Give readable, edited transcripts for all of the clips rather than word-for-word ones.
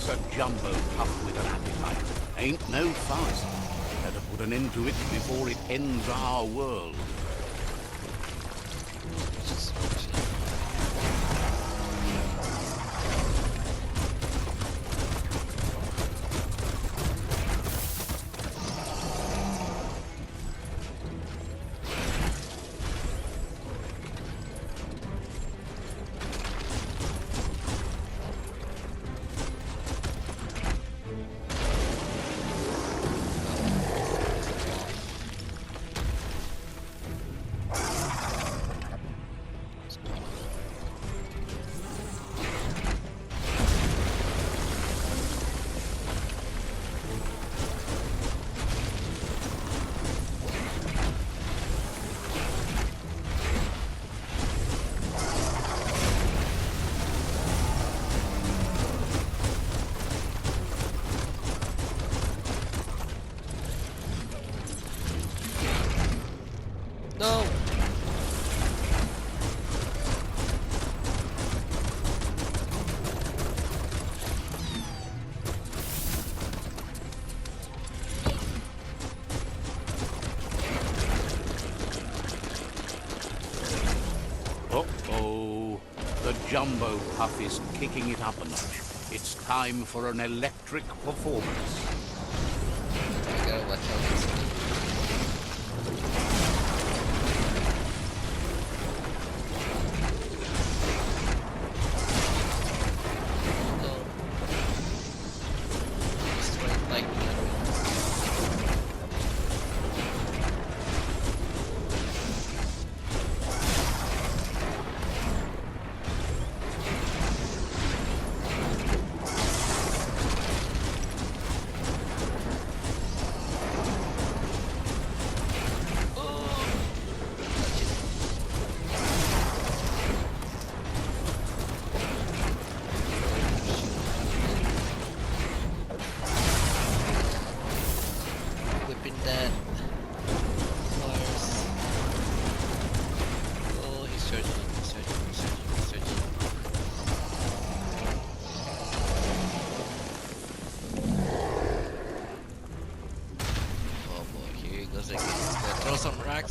That's a jumbo pup with an appetite. Ain't no fuss. Better put an end to it before it ends our world. No! Uh-oh. The jumbo puff is kicking it up a notch. It's time for an electric performance. I gotta watch out this one.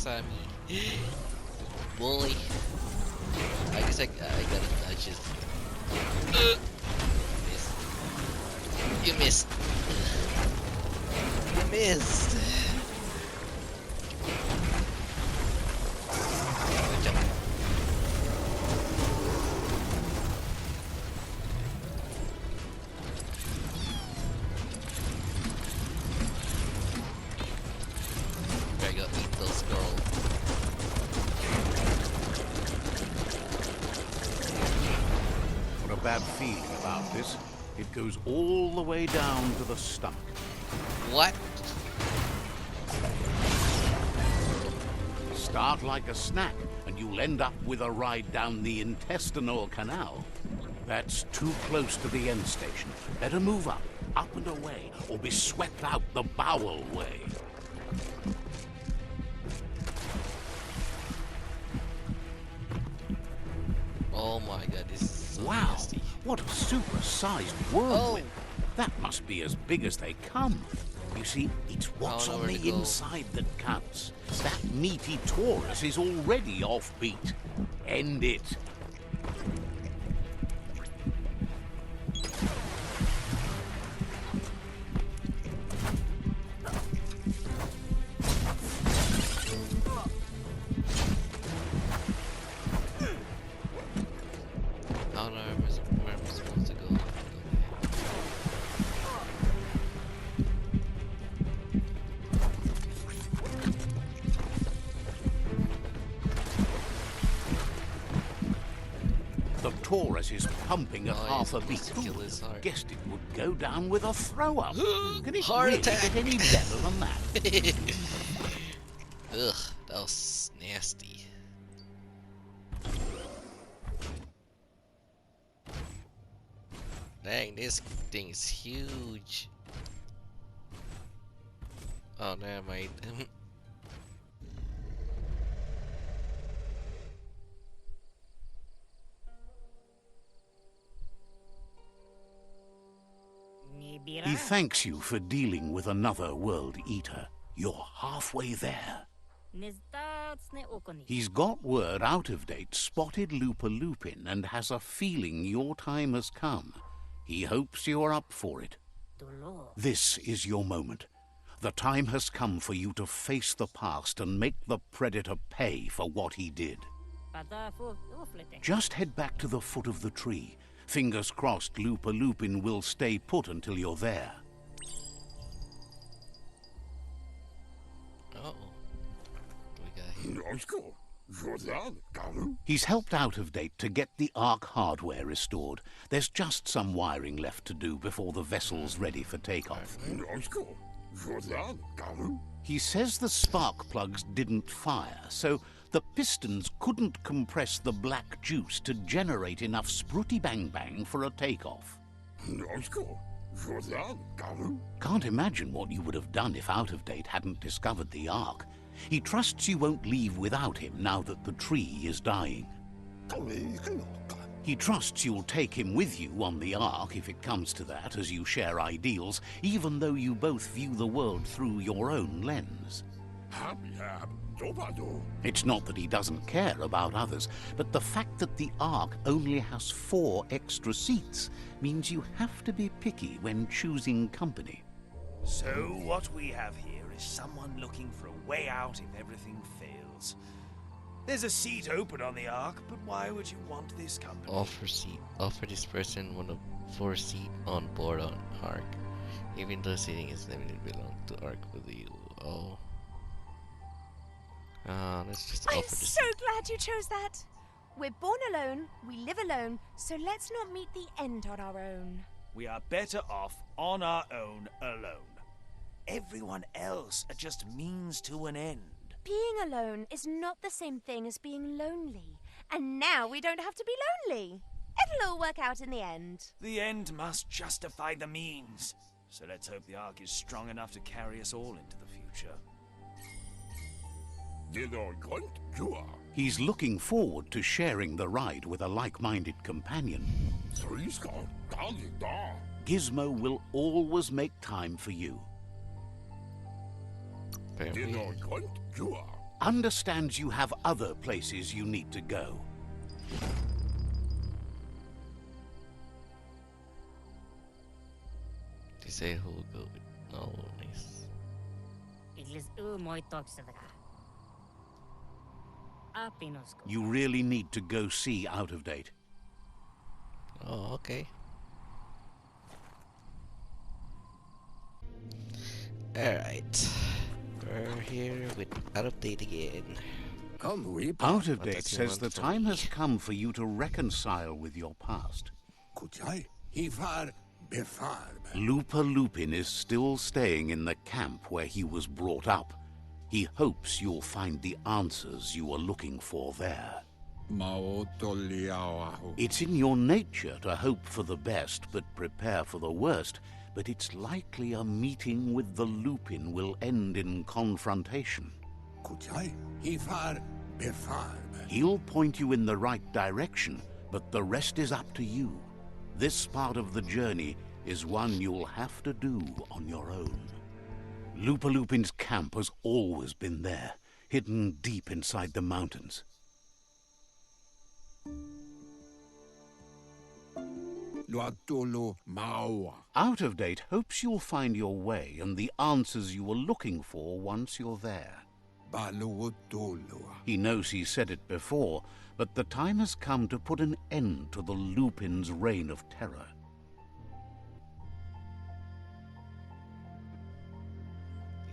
I mean, bully. I guess I gotta just. Missed. You missed. You missed. Good job. I gotta eat those girls. Got a bad feeling about this. It goes all the way down to the stomach. What? Start like a snack, and you'll end up with a ride down the intestinal canal. That's too close to the end station. Better move up and away, or be swept out the bowel way. Oh my god, this is so Wow, nasty. what a super-sized whirlwind. That must be as big as they come. You see, it's what's on the inside that counts. That meaty Taurus is already offbeat. End it. Where am I supposed to go? The Taurus is pumping at half a beat. Guessed it would go down with a throw-up. Can it Heart really attack. get any better than that? Ugh, that was nasty. Dang, this thing is huge. Oh, never mind. He thanks you for dealing with another World Eater. You're halfway there. He's got word Out of Date spotted LUPA-LUPIN and has a feeling your time has come. He hopes you're up for it. This is your moment. The time has come for you to face the past and make the Predator pay for what he did. Just head back to the foot of the tree. Fingers crossed LUPA-LUPIN will stay put until you're there. Uh-oh. What do we got here? He's helped Out of Date to get the Ark hardware restored. There's just some wiring left to do before the vessel's ready for takeoff. He says the spark plugs didn't fire, so the pistons couldn't compress the black juice to generate enough sprooty bang bang for a takeoff. Can't imagine what you would have done if Out of Date hadn't discovered the Ark. He trusts you won't leave without him now that the tree is dying. He trusts you'll take him with you on the Ark if it comes to that, as you share ideals, even though you both view the world through your own lens. It's not that he doesn't care about others, but the fact that the Ark only has 4 extra seats means you have to be picky when choosing company. So what we have here is someone looking for a way out if everything fails. There's a seat open on the Ark, but why would you want this company? Offer this person one of 4 seats on board on Ark, even though seating is limited belong to Ark with you. Oh. Let's just offer I'm this. so glad you chose that. We're born alone, we live alone, so let's not meet the end on our own. We are better off on our own alone. Everyone else are just means to an end. Being alone is not the same thing as being lonely. And now we don't have to be lonely. It'll all work out in the end. The end must justify the means. So let's hope the Ark is strong enough to carry us all into the future. He's looking forward to sharing the ride with a like-minded companion. Gizmo will always make time for you. Understands you have other places you need to go. They say who will go with. Oh, nice. You really need to go see Out of Date. Oh, okay. Alright. We're here with Out of Date again. Out of Date says the time has come for you to reconcile with your past. LUPA-LUPIN is still staying in the camp where he was brought up. He hopes you'll find the answers you are looking for there. It's in your nature to hope for the best but prepare for the worst, but it's likely a meeting with the Lupin will end in confrontation. He'll point you in the right direction, but the rest is up to you. This part of the journey is one you'll have to do on your own. LUPA-LUPIN'S camp has always been there, hidden deep inside the mountains. Out of Date hopes you'll find your way and the answers you were looking for once you're there. He knows he said it before, but the time has come to put an end to the Lupin's reign of terror.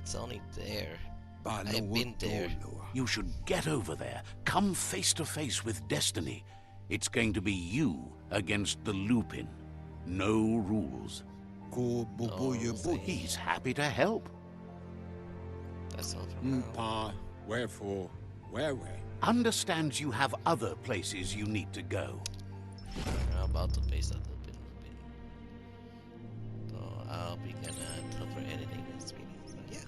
It's only there. I've been there. You should get over there. Come face to face with destiny. It's going to be you against the Lupin. No rules. He's happy to help. That's all for now. Wherefore, where? Understands you have other places you need to go. I'm about to face that Lupin. So I'll be gonna tell for editing this video. So yeah.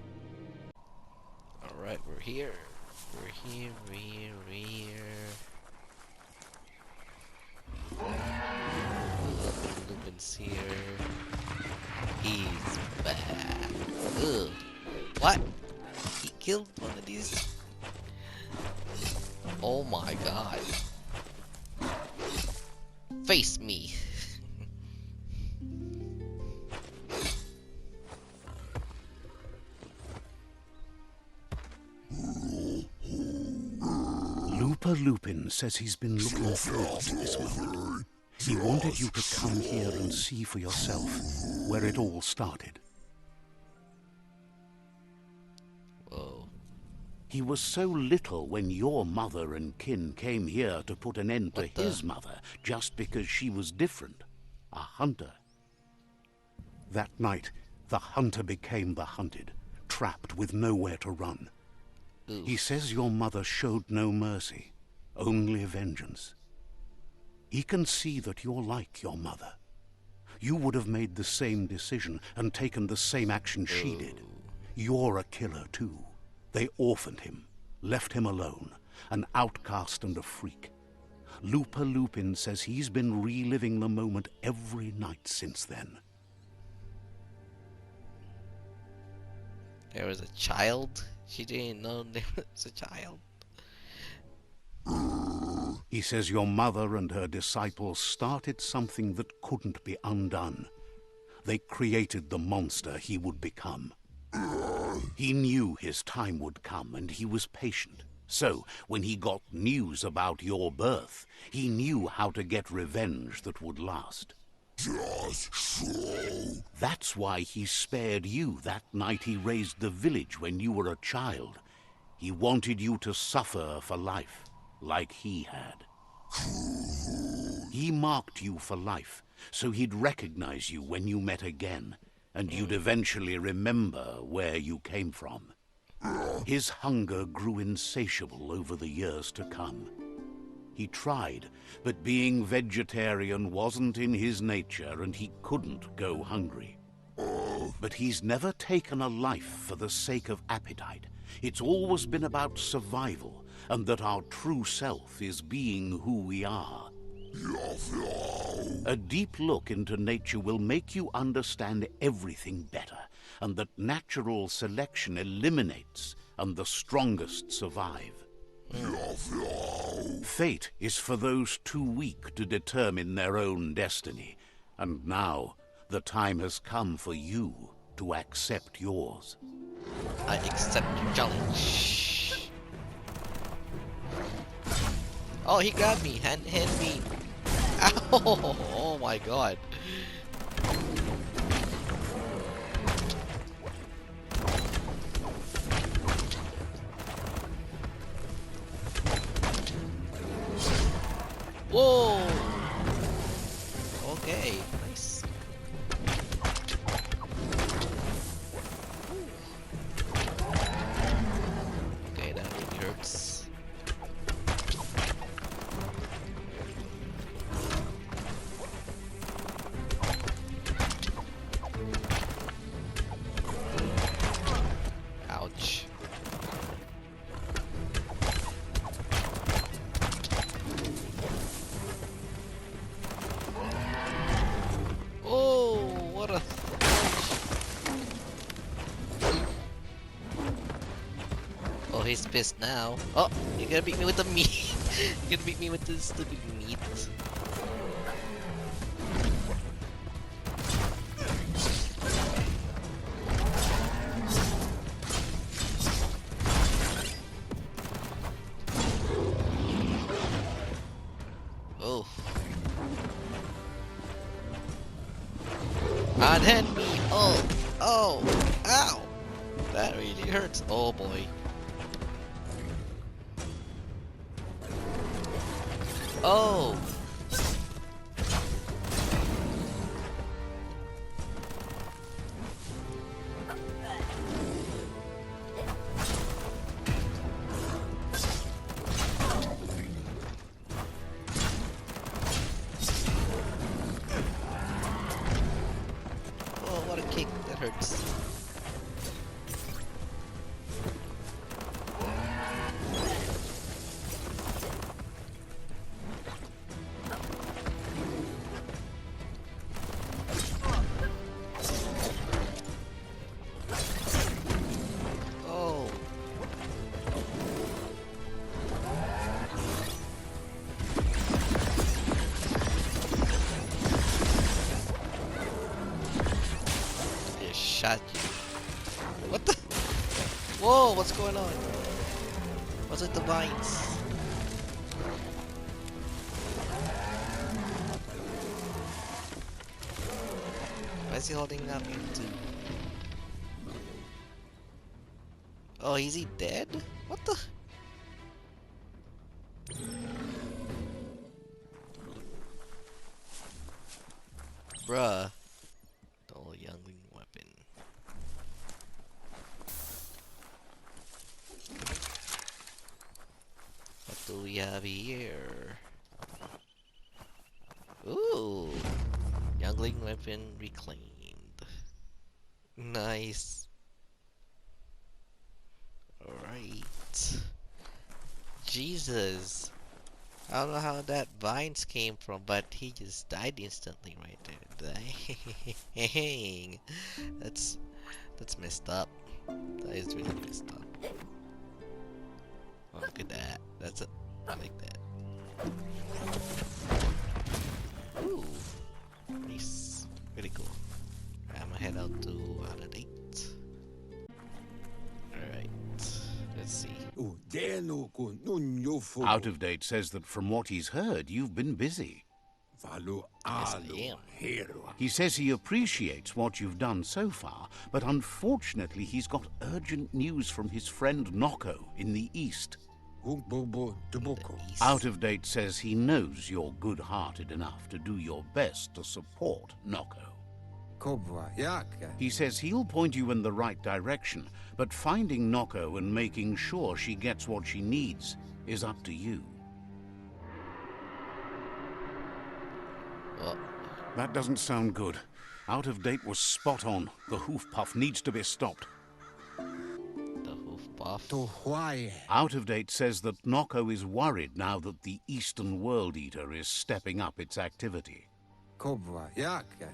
Alright, we're here. We're here. Lupin's here. He's back. Ugh. What? He killed one of these? Oh my god. Face me. LUPA-LUPIN says he's been looking forward to this moment. He wanted you to come here and see for yourself where it all started. Whoa. He was so little when your mother and kin came here to put an end to his mother just because she was different. A hunter. That night, the hunter became the hunted, trapped with nowhere to run. Ooh. He says your mother showed no mercy, only vengeance. He can see that you're like your mother. You would have made the same decision and taken the same action she did. You're a killer too. They orphaned him, left him alone, an outcast and a freak. LUPA-LUPIN says he's been reliving the moment every night since then. There was a child? She didn't know there was a child. He says your mother and her disciples started something that couldn't be undone. They created the monster he would become. He knew his time would come, and he was patient. So, when he got news about your birth, he knew how to get revenge that would last. Just so. That's why he spared you that night he raised the village when you were a child. He wanted you to suffer for life, like he had. He marked you for life, so he'd recognize you when you met again, and you'd eventually remember where you came from. His hunger grew insatiable over the years to come. He tried, but being vegetarian wasn't in his nature, and he couldn't go hungry. But he's never taken a life for the sake of appetite. It's always been about survival, and that our true self is being who we are. A deep look into nature will make you understand everything better, and that natural selection eliminates, and the strongest survive. Fate is for those too weak to determine their own destiny, and now the time has come for you to accept yours. I accept your challenge. Oh, he grabbed me. Hand me. Ow! Oh my god. Whoa! Okay, nice. Okay, that really hurts. Ouch. Oh, what a oh, he's pissed now. Oh, you're gonna beat me with the meat. You're gonna beat me with this stupid meat. Oh. Unhand me! Oh! Oh! Ow! That really hurts. Oh boy. Oh! Oh, what a kick. That hurts. got you. What the? Whoa, what's going on? What's with the vines? Why is he holding up into? Oh, is he dead? What the? Bruh. Dull youngling weapon. What do we have here? Ooh! Youngling weapon reclaimed. Nice. Alright. Jesus. I don't know how that vines came from, but he just died instantly right there. Dang. That's messed up. That is really messed up. Oh, look at that. That's it. I like that. Ooh. Nice. Very cool. I'm gonna head out to out of date. Alright. Let's see. Out of Date says that from what he's heard, you've been busy. Yes, I am. He says he appreciates what you've done so far, but unfortunately he's got urgent news from his friend Noko in the east. Out of Date says he knows you're good-hearted enough to do your best to support Noko. He says he'll point you in the right direction, but finding Noko and making sure she gets what she needs is up to you. Well, That doesn't sound good. Out of Date was spot on. The hoof puff needs to be stopped. the hoof buff. Out of Date says that Noko is worried now that the Eastern World-Eater is stepping up its activity.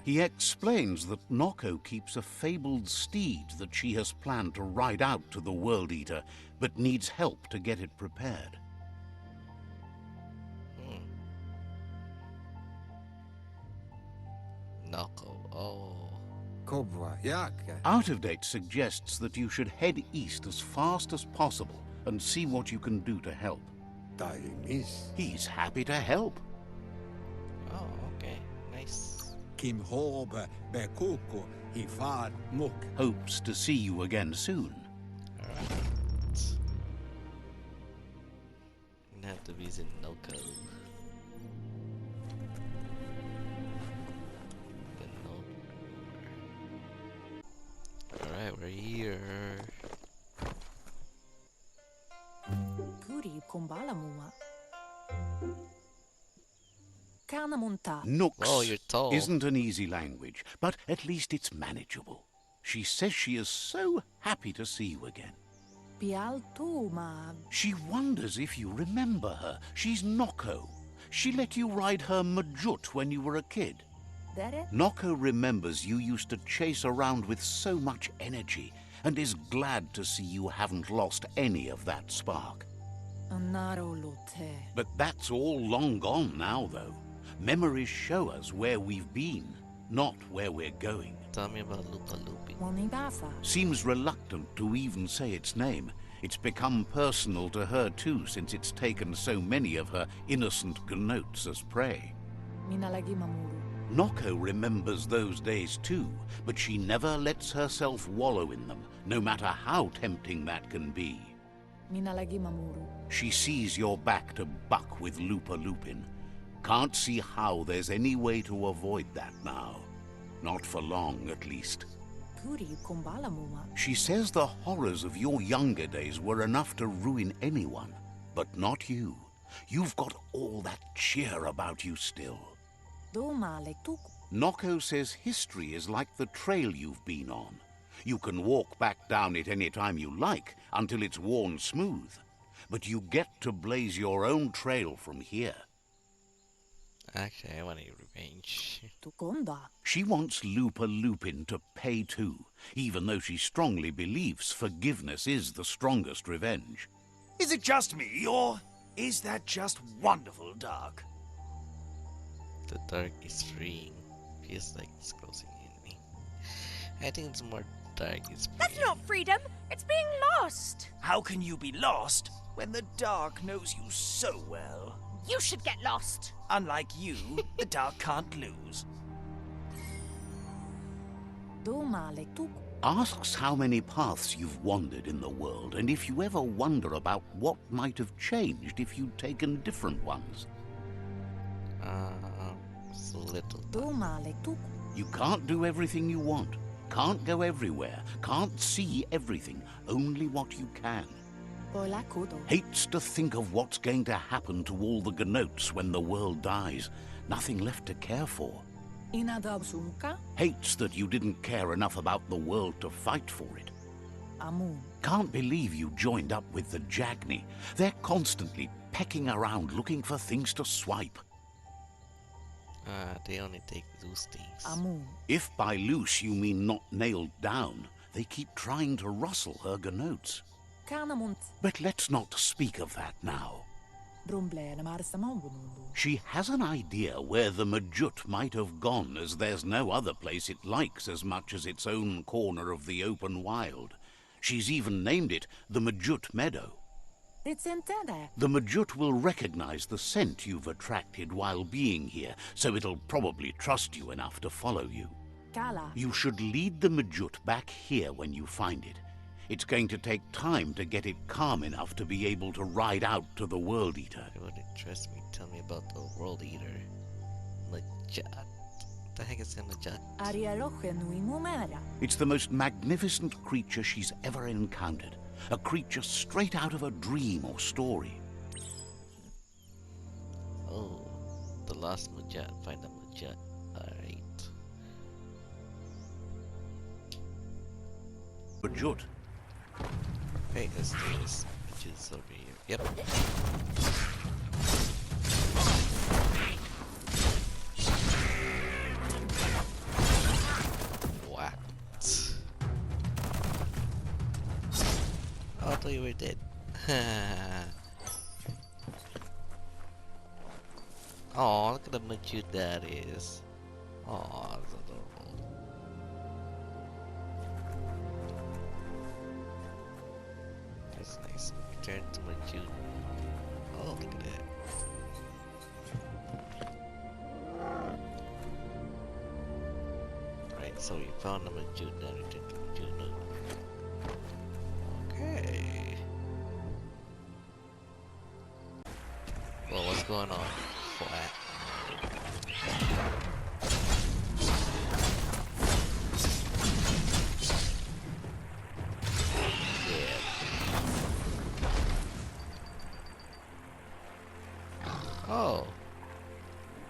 He explains that Noko keeps a fabled steed that she has planned to ride out to the World-Eater, but needs help to get it prepared. Noko. Oh. Out of Date suggests that you should head east as fast as possible and see what you can do to help. He's happy to help. Oh, okay. Nice. Hopes to see you again soon. Alright. Gonna have to visit Noko. Alright, we're here. Nooks Oh, you're tall. isn't an easy language, but at least it's manageable. She says she is so happy to see you again. She wonders if you remember her. She's Noko. She let you ride her MJUT when you were a kid. Noko remembers you used to chase around with so much energy and is glad to see you haven't lost any of that spark. But that's all long gone now, though. Memories show us where we've been, not where we're going. Tell me about LUPA-LUPIN. Seems reluctant to even say its name. It's become personal to her too, since it's taken so many of her innocent gnotes as prey. Noko remembers those days too, but she never lets herself wallow in them, no matter how tempting that can be. She sees you're back to buck with LUPA-LUPIN. Can't see how there's any way to avoid that now. Not for long, at least. She says the horrors of your younger days were enough to ruin anyone, but not you. You've got all that cheer about you still. Noko says history is like the trail you've been on. You can walk back down it any time you like until it's worn smooth. But you get to blaze your own trail from here. Actually, I want a revenge. She wants LUPA-LUPIN to pay too, even though she strongly believes forgiveness is the strongest revenge. Is it just me, or is that just wonderful dark? The dark is freeing. Feels like it's closing in me. I think it's more dark is That's not freedom. It's being lost. How can you be lost when the dark knows you so well? You should get lost. Unlike you, the dark can't lose. Asks how many paths you've wandered in the world, and if you ever wonder about what might have changed if you'd taken different ones. It's a little. You can't do everything you want, can't go everywhere, can't see everything, only what you can. Hates to think of what's going to happen to all the Gnotes when the world dies. Nothing left to care for. Hates that you didn't care enough about the world to fight for it. Can't believe you joined up with the Jagni. They're constantly pecking around looking for things to swipe. They only take loose things. If by loose you mean not nailed down, they keep trying to rustle her Gnotes. But let's not speak of that now. She has an idea where the MJUT might have gone, as there's no other place it likes as much as its own corner of the open wild. She's even named it the MJUT Meadow. The MJUT will recognize the scent you've attracted while being here, so it'll probably trust you enough to follow you. You should lead the MJUT back here when you find it. It's going to take time to get it calm enough to be able to ride out to the WORLDEATER. You wouldn't trust me. Tell me about the WORLDEATER. MJUT. What the heck is a MJUT? It's the most magnificent creature she's ever encountered. A creature straight out of a dream or story. Oh, the lost MJUT. Find the MJUT. Alright. MJUT. Hey, let's do this. MJUT's over here. Yep. What? Oh, I thought you were dead. Oh, look at the MJUT that is. Oh, that's adorable. That's nice. Turn to MJUT. Oh, look at that. Right, so we found the MJUT, now return to MJUT. Okay. Well, what's going on? Flat. Yeah. Oh.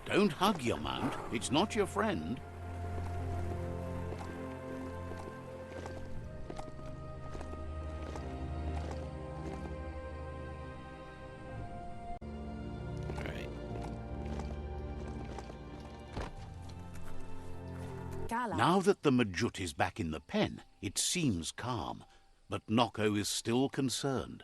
Don't hug your mount. It's not your friend. Alright. Now that the MJUT is back in the pen, it seems calm, but Noko is still concerned.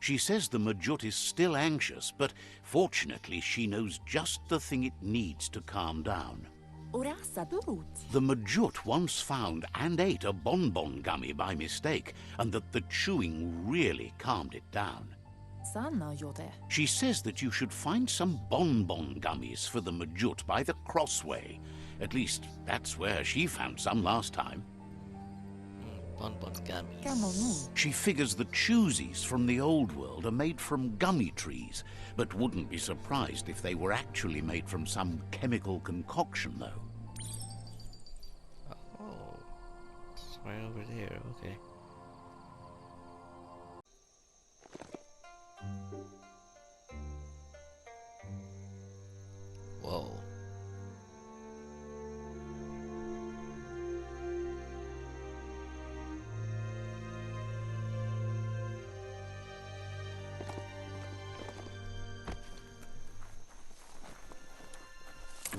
She says the MJUT is still anxious, but fortunately she knows just the thing it needs to calm down. The MJUT once found and ate a bonbon gummy by mistake, and that the chewing really calmed it down. She says that you should find some bonbon gummies for the MJUT by the crossway. At least, that's where she found some last time. Bonbon gummies. She figures the choosies from the old world are made from gummy trees, but wouldn't be surprised if they were actually made from some chemical concoction, though. Oh, it's right over there. Okay. Whoa.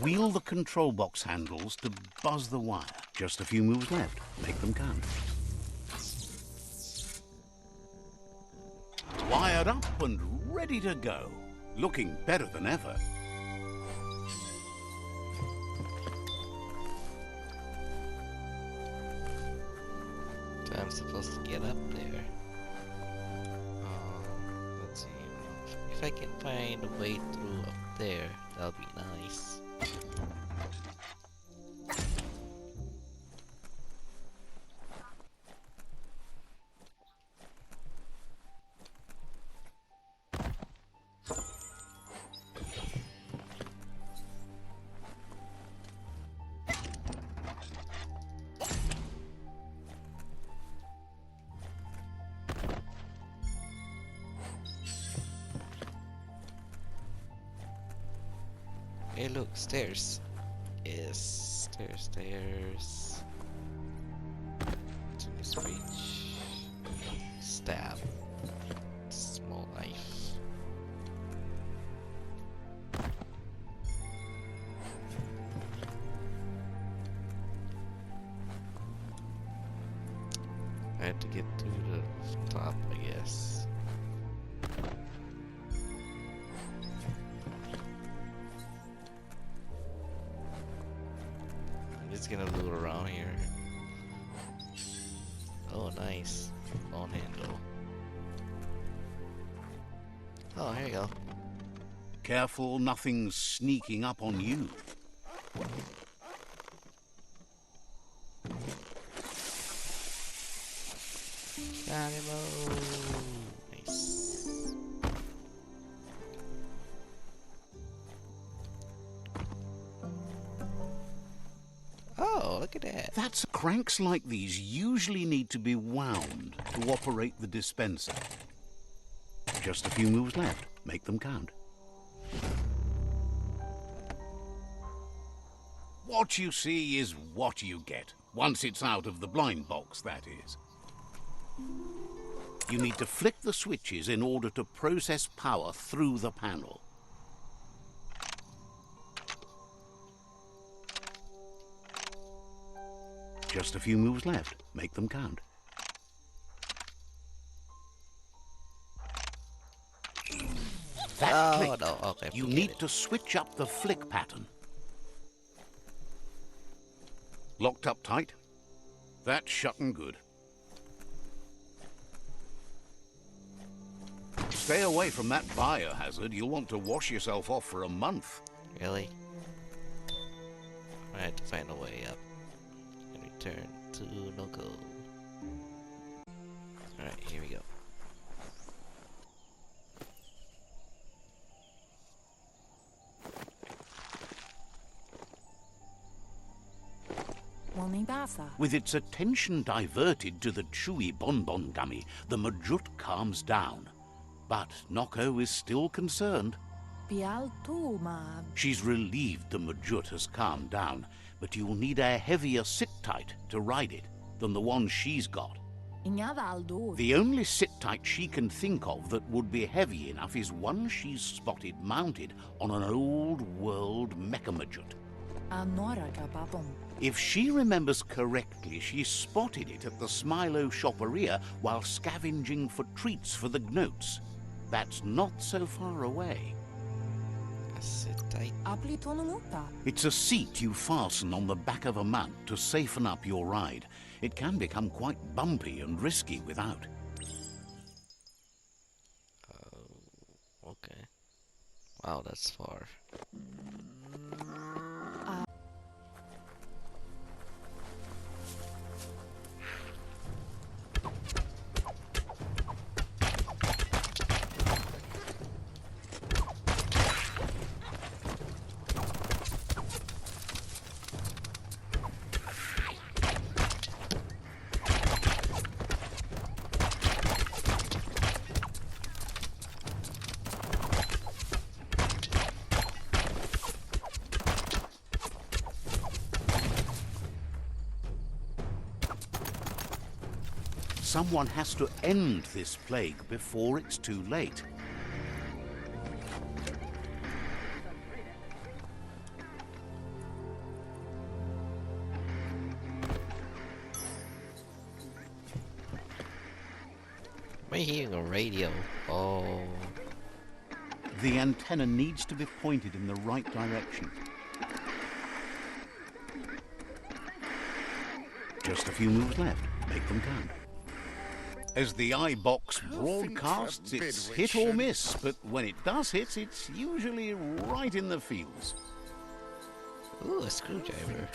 Wheel the control box handles to buzz the wire. Just a few moves left. Make them count. Wired up and ready to go. Looking better than ever. supposed to get up there? Let's see. If I can find a way through up there, that'll be nice. Hey, look, stairs. Yes, stairs. To this reach. Stab. Small knife. I had to get to the top, I guess. Just gonna loot around here. Oh, nice. Bone handle. Oh, here you go. Careful, nothing's sneaking up on you. Dynamo. Nice. Oh, look at that. That's cranks like these usually need to be wound to operate the dispenser. Just a few moves left. Make them count. What you see is what you get. Once it's out of the blind box, that is. You need to flick the switches in order to process power through the panel. Just a few moves left. Make them count. That click. No, okay. You need to switch up the flick pattern. Locked up tight. That's shut and good. Stay away from that biohazard. You'll want to wash yourself off for a month. Really? I had to find a way up and return to Noko. Alright, here we go. With its attention diverted to the chewy bonbon gummy, the MJUT calms down. But Noko is still concerned. She's relieved the MJUT has calmed down, but you'll need a heavier sit-tight to ride it than the one she's got. The only sit-tight she can think of that would be heavy enough is one she's spotted mounted on an old-world mecha-MJUT. If she remembers correctly, she spotted it at the Smilo shopperia while scavenging for treats for the gnotes. That's not so far away. Sit tight. It's a seat you fasten on the back of a mount to safeten up your ride. It can become quite bumpy and risky without. Okay. Wow, that's far. Someone has to end this plague before it's too late. Am I hearing a radio? Oh. The antenna needs to be pointed in the right direction. Just a few moves left. Make them count. As the iBox broadcasts, it's hit or miss, but when it does hit, it's usually right in the feels. Ooh, a screwdriver.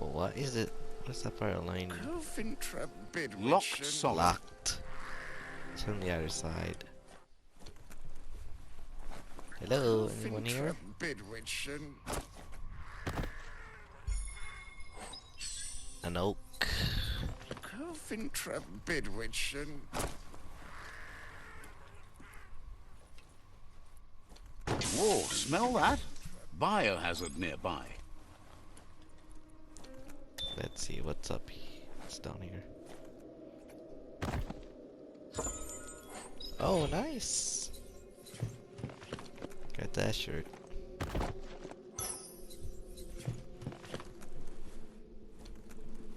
Well, what is it? What's that power line? Locked solid. Locked. It's on the other side. Hello, anyone here? An oak. Whoa, smell that? Biohazard nearby. Let's see what's up. What's down here? Oh, nice. Got that shirt.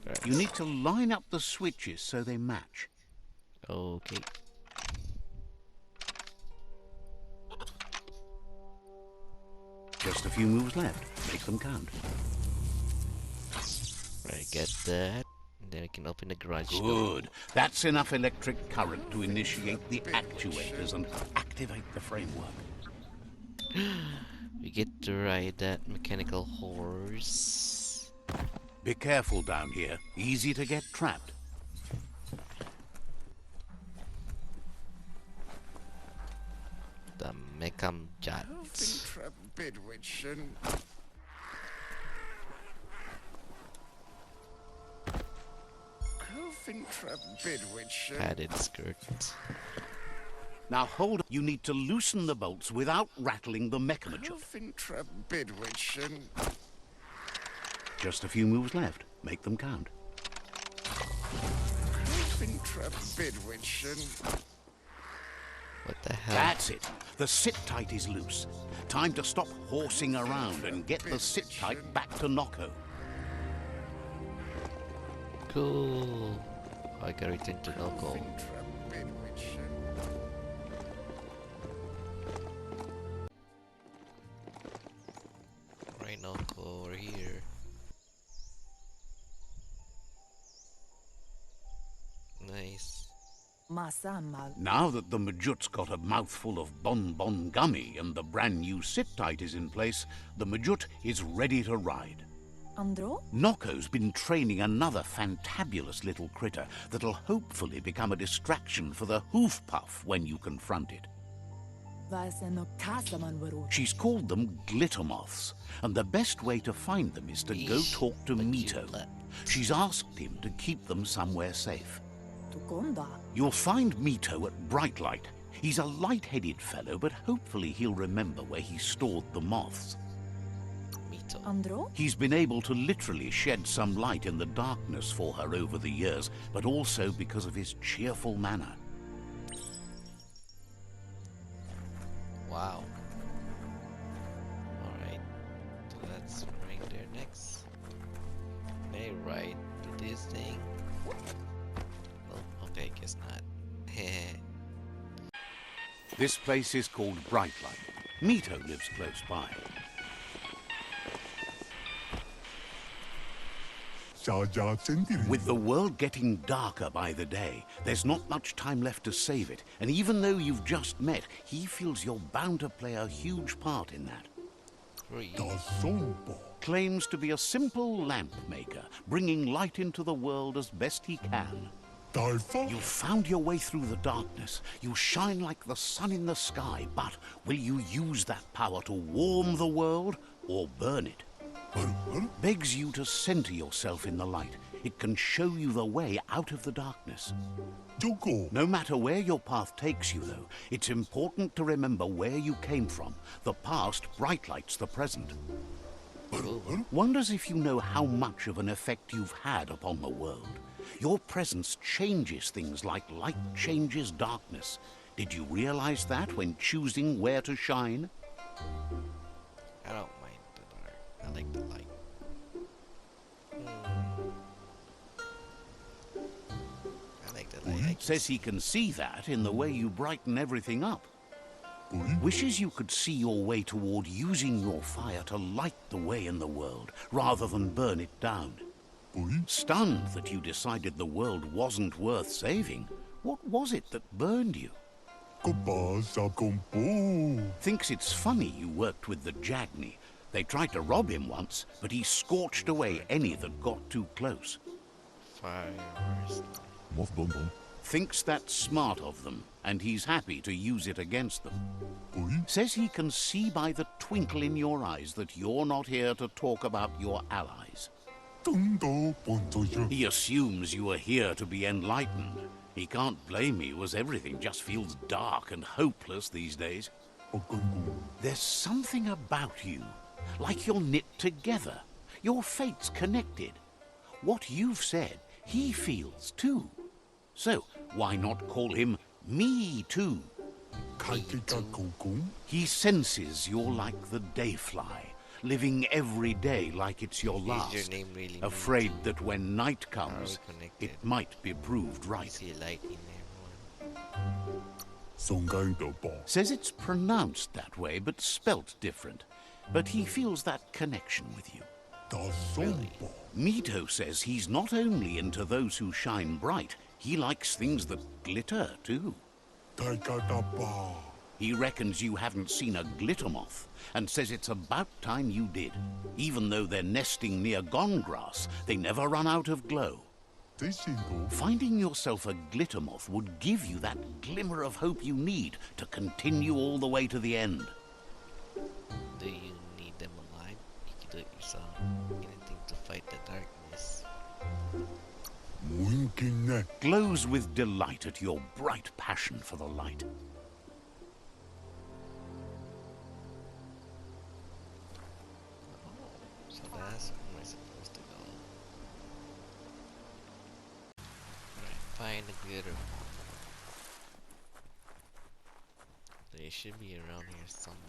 Right. You need to line up the switches so they match. Okay. Just a few moves left. Make them count. Right, get that. And then we can open the garage door. Good. That's enough electric current to initiate the actuators and activate the framework. We get to ride that mechanical horse. Be careful down here. Easy to get trapped. The MJUT. Padded skirt. Now hold. You need to loosen the bolts without rattling the mechanism. Just a few moves left. Make them count. What the hell? That's it. The sit-tight is loose. Time to stop horsing around and get the sit-tight back to Noko. Cool. I gotta return to Noko. Right, Noko, over here. Nice. Now that the MJUT's got a mouthful of bonbon gummy and the brand new sit-tight is in place, the MJUT is ready to ride. Andro? Noko's been training another fantabulous little critter that'll hopefully become a distraction for the hoof puff when you confront it. She's called them glitter moths, and the best way to find them is to go talk to MITO. She's asked him to keep them somewhere safe. You'll find MITO at Bright Light. He's a light-headed fellow, but hopefully he'll remember where he stored the moths. MITO. Andro? He's been able to literally shed some light in the darkness for her over the years, but also because of his cheerful manner. Wow. Alright. So that's right there next. May right to this thing. Oh, okay, guess not. This place is called Bright Light. MITO lives close by. With the world getting darker by the day, there's not much time left to save it. And even though you've just met, he feels you're bound to play a huge part in that. Claims to be a simple lamp maker, bringing light into the world as best he can. You've found your way through the darkness. You shine like the sun in the sky, but will you use that power to warm the world or burn it? Begs you to center yourself in the light. It can show you the way out of the darkness. No matter where your path takes you, though, it's important to remember where you came from. The past bright lights the present. Wonders if you know how much of an effect you've had upon the world. Your presence changes things like light changes darkness. Did you realize that when choosing where to shine? I don't mind the dark. I like the light. I like the light. Says he can see that in the way you brighten everything up. Wishes you could see your way toward using your fire to light the way in the world, rather than burn it down. Stunned that you decided the world wasn't worth saving, what was it that burned you? Thinks it's funny you worked with the Jagni. They tried to rob him once, but he scorched away any that got too close. Fires. Thinks that's smart of them, and he's happy to use it against them. Says he can see by the twinkle in your eyes that you're not here to talk about your allies. He assumes you are here to be enlightened. He can't blame you, as everything just feels dark and hopeless these days. There's something about you, like you're knit together. Your fate's connected. What you've said, he feels too. So, why not call him Me Too? He senses you're like the dayfly, living every day like it's your last, Is your name really afraid that when night comes, connected? it might be proved I right. see a light in everyone. Says it's pronounced that way, but spelt different. But he feels that connection with you. Really? MITO says he's not only into those who shine bright, he likes things that glitter, too. He reckons you haven't seen a glitter moth, and says it's about time you did. Even though they're nesting near gone grass, they never run out of glow. Finding yourself a glitter moth would give you that glimmer of hope you need to continue all the way to the end. Do you need them alive? You can do it yourself. Anything to fight the darkness. Glows with delight at your bright passion for the light. So that's where am I supposed to go? Alright, find the glitter. They should be around here somewhere.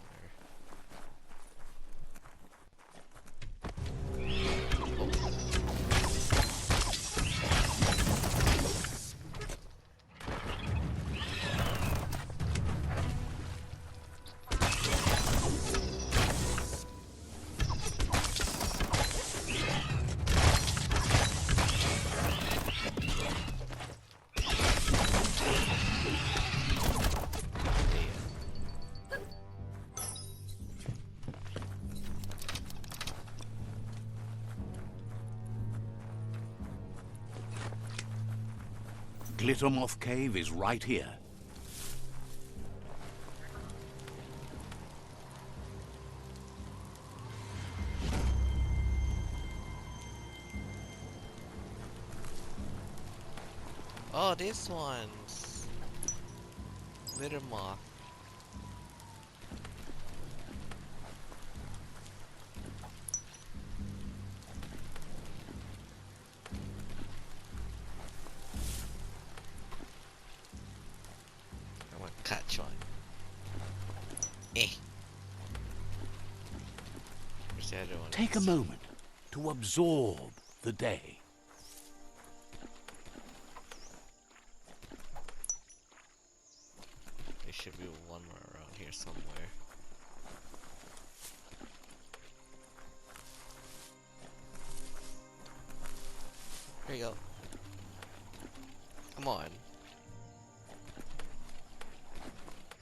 Glittermoth Cave is right here. Oh, this one's glitter moth. I want to catch one. Where's the other one? Take a moment to absorb the day. There should be one more around here somewhere. Here you go. Come on.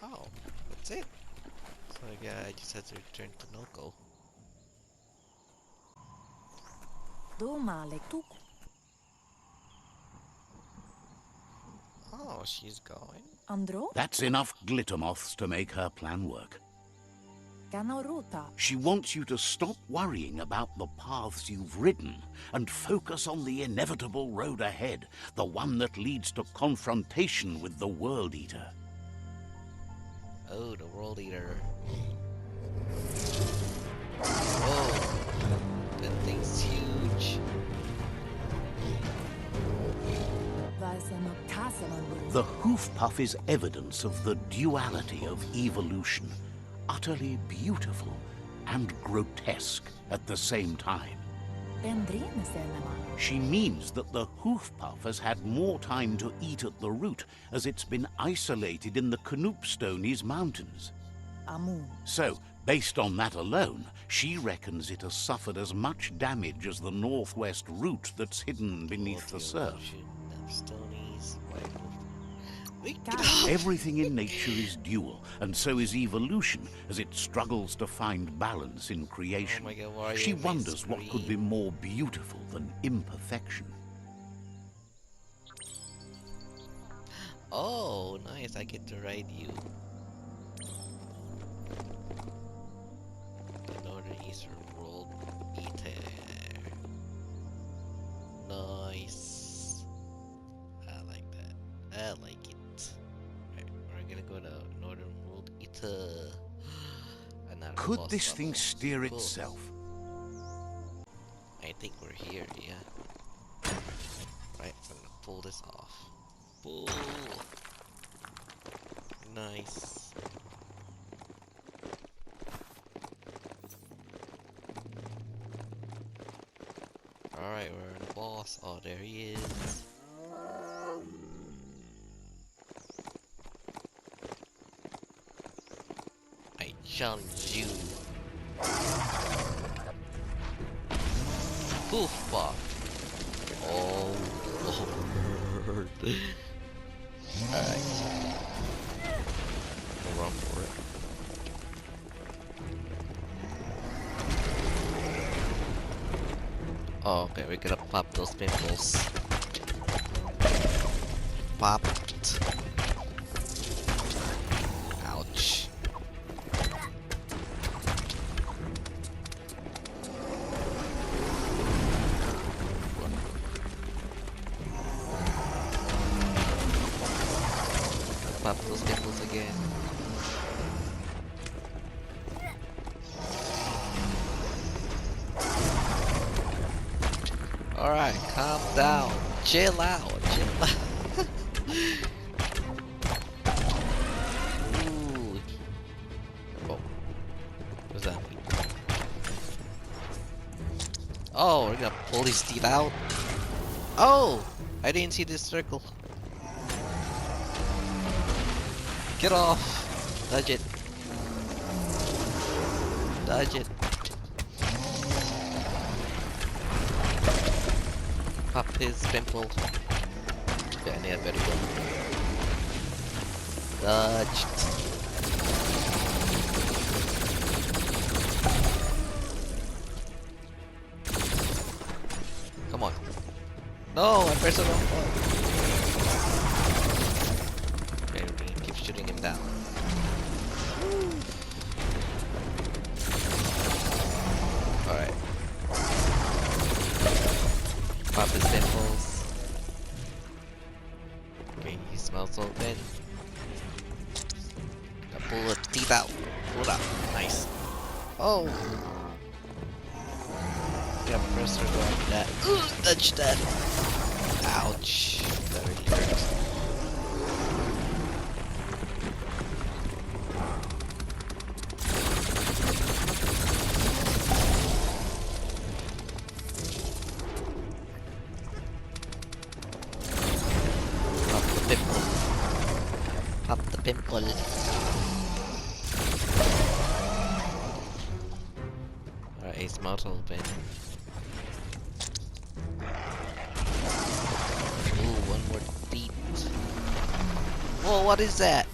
Oh, that's it. So yeah, I just had to return to Noko. Oh, she's going. Andro? That's enough glitter moths to make her plan work. Ganaruta. She wants you to stop worrying about the paths you've ridden and focus on the inevitable road ahead, the one that leads to confrontation with the World-Eater. Oh, the World-Eater. Oh, that thing's huge. The hoof puff is evidence of the duality of evolution, utterly beautiful and grotesque at the same time. She means that the hoof puff has had more time to eat at the root, as it's been isolated in the Knoopstonies mountains. Amu. So, Based on that alone, she reckons it has suffered as much damage as the northwest route that's hidden beneath the surf. Everything in nature is dual, and so is evolution as it struggles to find balance in creation. Oh my God, why are She you on my wonders what could be screen? more beautiful than imperfection. Oh, nice, I get to ride you. The Northeastern WORLDEATER. Nice. I like that. I like it. Right, we're gonna go to Northern WORLDEATER. Another Could boss this thing level. steer Cool. itself? I think we're here, yeah. Right, I'm gonna pull this off. Pull. Nice. Alright, we're in the boss. Oh, there he is. I challenge you. Poof, fuck. Oh, Lord. Alright. We'll run for it. Oh, okay, we're gonna pop those pimples. Popped. Ouch. Pop those pimples again. Alright, calm down. Chill out. Chill out. Ooh. Oh. What's that mean? Oh, we're gonna pull his teeth out. Oh! I didn't see this circle. Get off! Dodge it. Dodge it. Pop his pimple. Okay, I need a better gun. Dodged. Come on. No, I pressed the wrong button. Okay, we're gonna keep shooting him down. Alright. Pop his pimples. Okay, he smells open. Gotta pull the teeth out. Pull it out. Nice. Oh! Yeah, press her go like that. Ooh, touch that. Ouch. That really hurts. Pop the pimple. Pop the pimple. Alright, his mouth open. Ooh, one more beat. Whoa, what is that?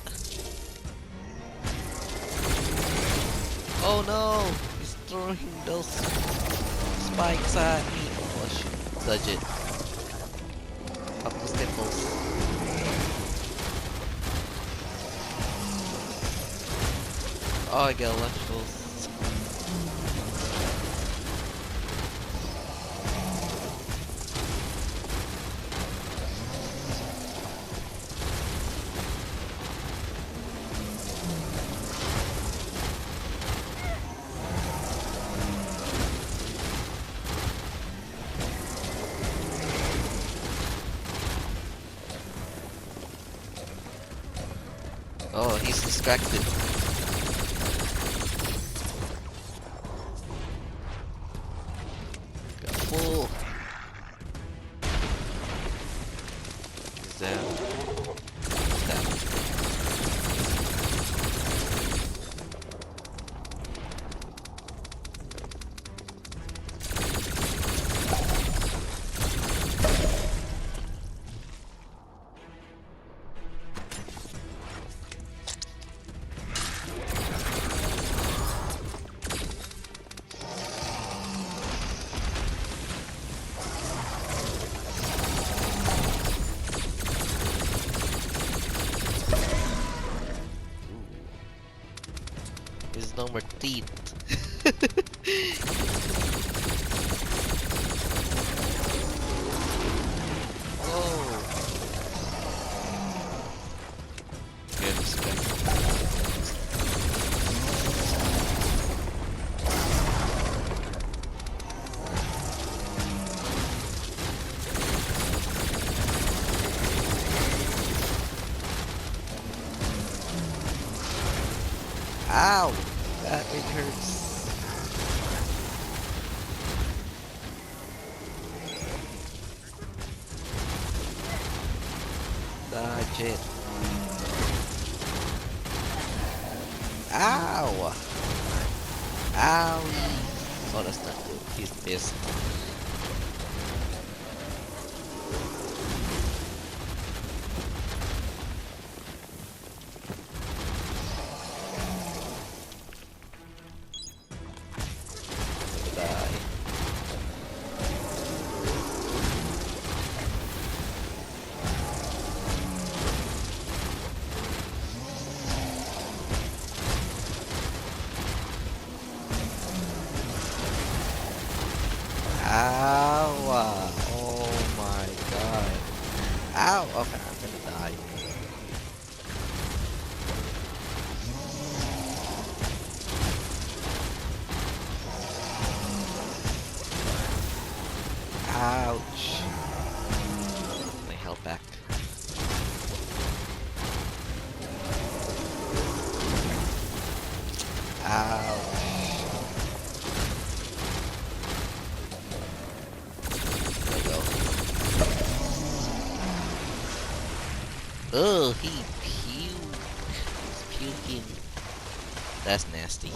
Oh no! He's throwing those spikes at me. Oh shoot, dodge it. Pop those nipples. Oh, I got electricals. Oh, he's distracted. Got full. He's down. He's down. no more teeth. Oh. Good respect. Ow! That really hurts. Dodge it. Ow! Owie! Oh, that's not good. He's pissed. Die. Ow! Oh my god. Ow! Okay, I'm gonna die. Ouch. My health back. Ouch. There we go. Oh, he puked. He's puking. That's nasty.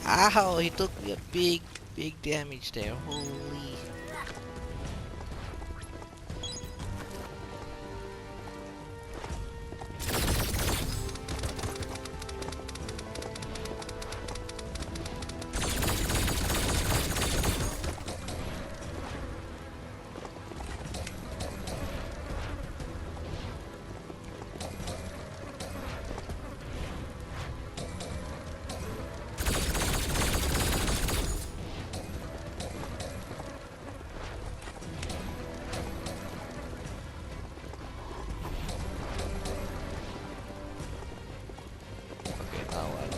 Ow, he took me a big damage there. Holy. Okay, now what?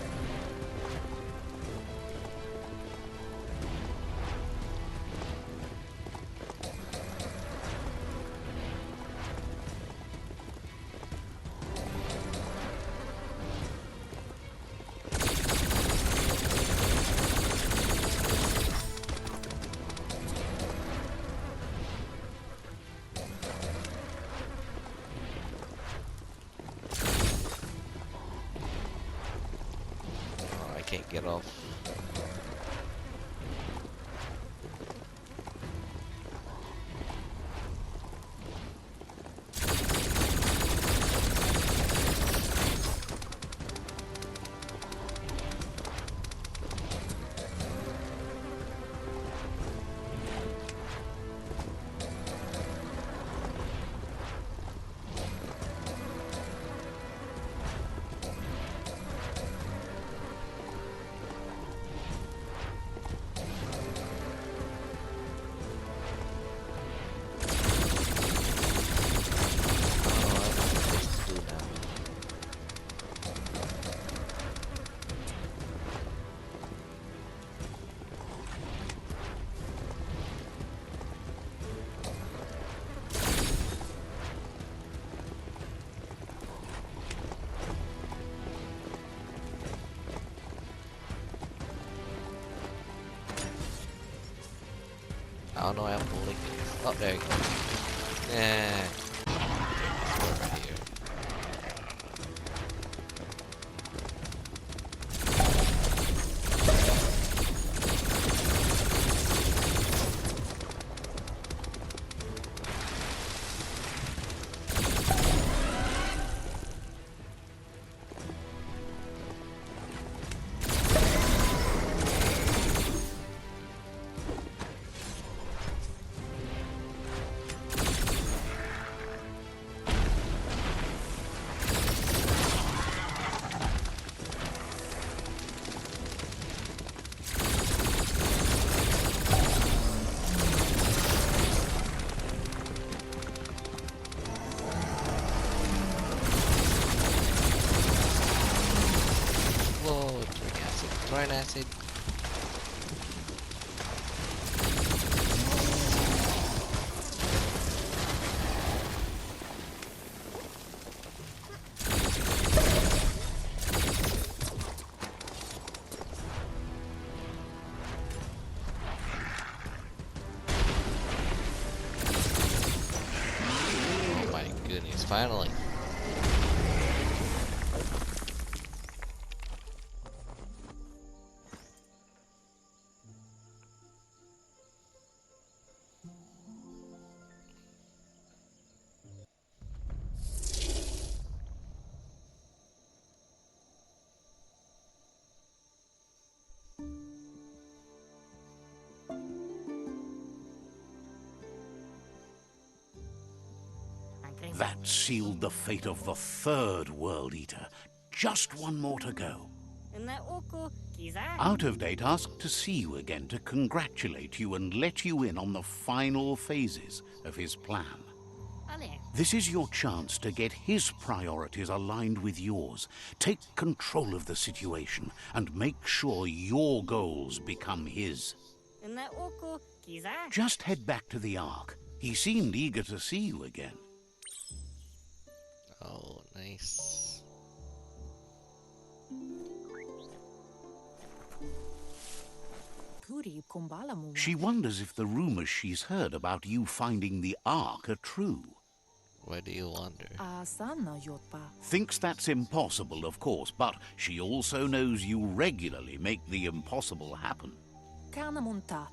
Oh, I can't get off. I don't know why I'm pulling. Oh, there you go. Yeah. Over here. burn acid. Oh my goodness, finally. That sealed the fate of the third World Eater. Just one more to go. Out of Date asked to see you again to congratulate you and let you in on the final phases of his plan. This is your chance to get his priorities aligned with yours. Take control of the situation and make sure your goals become his. Just head back to the Ark. He seemed eager to see you again. Oh, nice. She wonders if the rumors she's heard about you finding the Ark are true. Why do you wonder? Thinks that's impossible, of course, but she also knows you regularly make the impossible happen.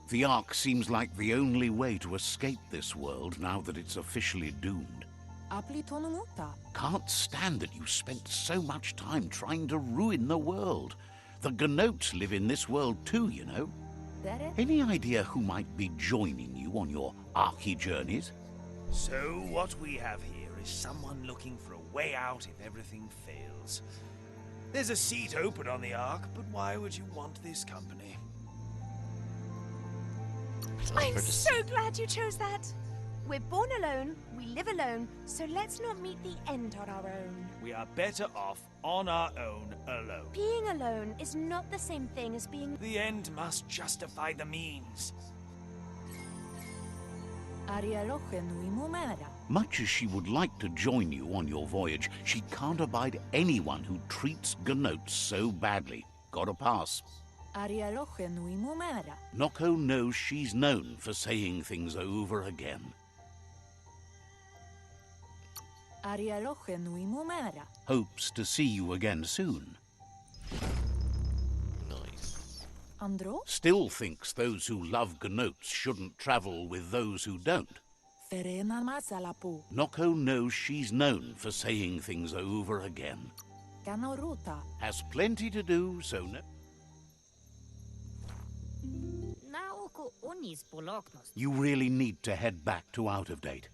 The Ark seems like the only way to escape this world now that it's officially doomed. Can't stand that you spent so much time trying to ruin the world. The Gnotes live in this world too, you know. Any idea who might be joining you on your Arky journeys? So what we have here is someone looking for a way out if everything fails. There's a seat open on the Ark, but why would you want this company? I'm so glad you chose that. We're born alone, we live alone, so let's not meet the end on our own. We are better off on our own alone. Being alone is not the same thing as being... The end must justify the means. Much as she would like to join you on your voyage, she can't abide anyone who treats Gnotes so badly. Gotta pass. Noko knows she's known for saying things over again. Hopes to see you again soon. Nice. Still thinks those who love Gnotes shouldn't travel with those who don't. Noko knows she's known for saying things over again. Has plenty to do, so no... You really need to head back to Out of Date.